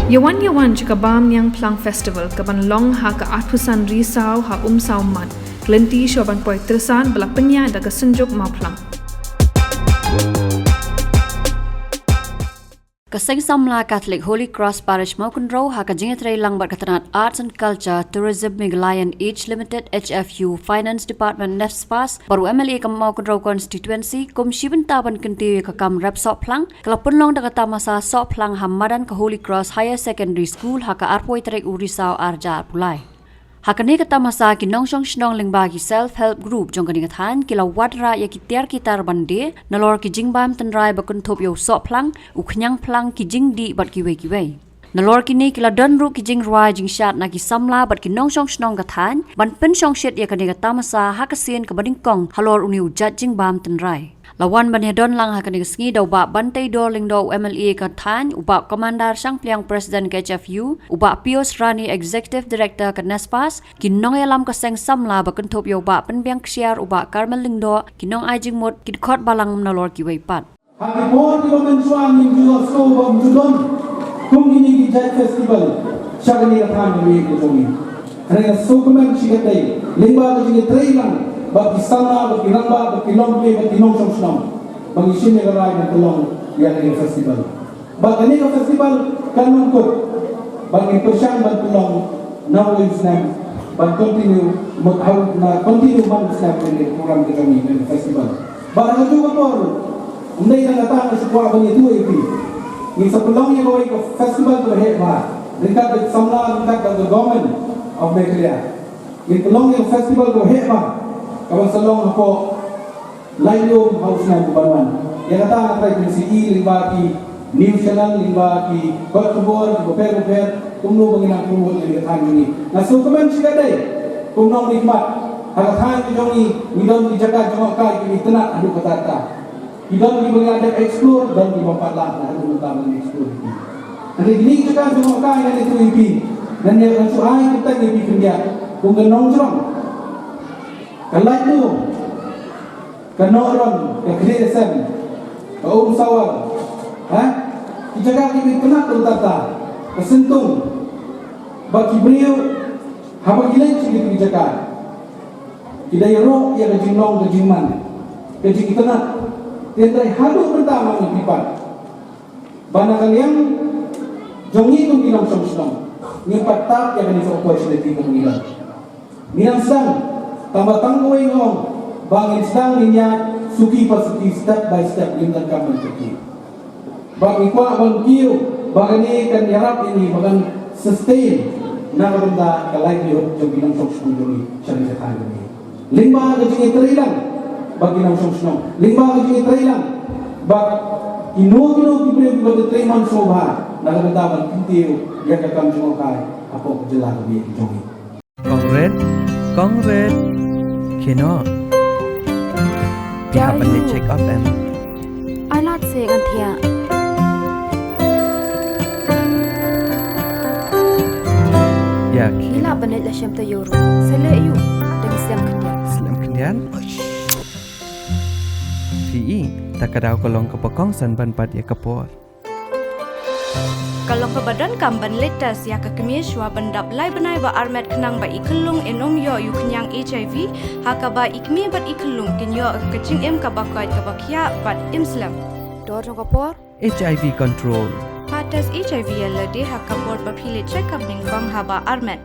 Yawan jika bam yang Plang Festival kaban long ha ka atusan risau ha umsau mat kelenti syoban poi tersan bela penya daga senjuk mau Plang. Kaseng Samla Catholic Holy Cross Parish Maukunro ha kajingetray lang Katanat Arts and Culture Tourism Megalayan H Limited HFU Finance Department NEFSPAS baru MLA kam Maukunro constituency kum shiben taban kenti kakam rep sok plang kalapun long daga tamasa sok plang hamadan ka Holy Cross Higher Secondary School ha ka arpoi trek urisau arja pulai. Hakane kata masa kinong song shnong lingbagi self-help group jong kaningathan kila wadra ya kitiar kitar bande nalor kijing bam tenrai bakun thop yo sok plang uknyang plang kijing di bat kiwe. Nalor kini kila don ru kijing ruai jing shat na ki samla bat kinong song shnong kathan ban pen song shet ya kane kata masa hakasin ka bading kong halor uni ujat jing bam tenrai. Lawan ban hedon lang hakane sngi do ba bantai do ling do MLA kathan uba komandar sang pliang president KHFU uba Pius Rani executive director ka NESPAS kinong yalam ka seng samla bakun thop yo ba penbiang ksiar uba Carmel ling do kinong ajing mot kidkhot balang nalor ki weipat. Hakipon di bamen suang ning jual so bam judon kum ini ki jai festival shagani rathan ni ko jomi. Ana so kumen chigatai lingba ko jingi trailang bagi sana, bagi ramba, bagi lompe, bagi nong song bagi sini kerai dan tolong yang ini festival. Bagi ini festival kan untuk bagi persiapan dan tolong now Islam, bagi continue man Islam ini program kami ini festival. Bagi juga por, undai nak datang sebuah bagi itu ini. Ini sebelum yang kau ikut festival tu hebat. Dekat samla, dekat the government of Meghalaya. Ini tolong yang festival tu hebat. Kawan salong ako layo house na bubanan. Yang kata nak try PCE lingba ki News Channel lingba ki Kotbor goper kumno banginang kumno yang katan ini. Na so komen siya day kumno nikmat. Hagatan ki jongi midon di jaga jong kai ki tenat adu katata. Idon di bangada explore dan di mapatlah na adu utama explore. Ani gini jaga jong kai na itu ipi. Dan yang suai kita ipi kerja. Kung ganong jong kalai tu, kanoron, kekriasan, kaum sawal, dijaga kita kena tertata, kesentung, bagi beliau, haba gilai kita dijaga, kita yaro ia kejinglong kejingman, kejing kita nak, tentrai halu pertama yang dipan, bana kalian, jongi tu bilang song, nyepat tak yang ini opportunity kemudian, minang sedang. Tambah tangguh ngom, bangin sedang minyak suki pasuki step by step lingkar kamen suki. Bang ikwa bang kiu, bang ini kan yarap ini bang sustain. Nak benda kalai lihat jom binang sok sendiri cari sekarang ini. Lima kecil terilang, bagi binang sok senang. Lima kecil terilang, bag ino kibri bagi teriman sobha. Nak benda bang kintiu dia kakam cuma kai apa kejelah lebih jongi. Kongret, kino. Pihak pandai check up em. I not say gantia. Ya. Gila banai la syam tayoru. Sele yu dan Islam kendian. Islam kendian. Fi, tak ada kolong kepokong san ban pat ya kapor. Kalau ke badan kamban letas ya ke kemisywa bandap lai benai ba armet kenang ba ikelung enom yo yu kenyang HIV haka ba ikmi bat ikelung kinyo kecing em ka bakai ka bakya bat Islam. Dor jong kapor HIV control. Patas HIV ya lede haka bor ba pili check up ning bang haba armet.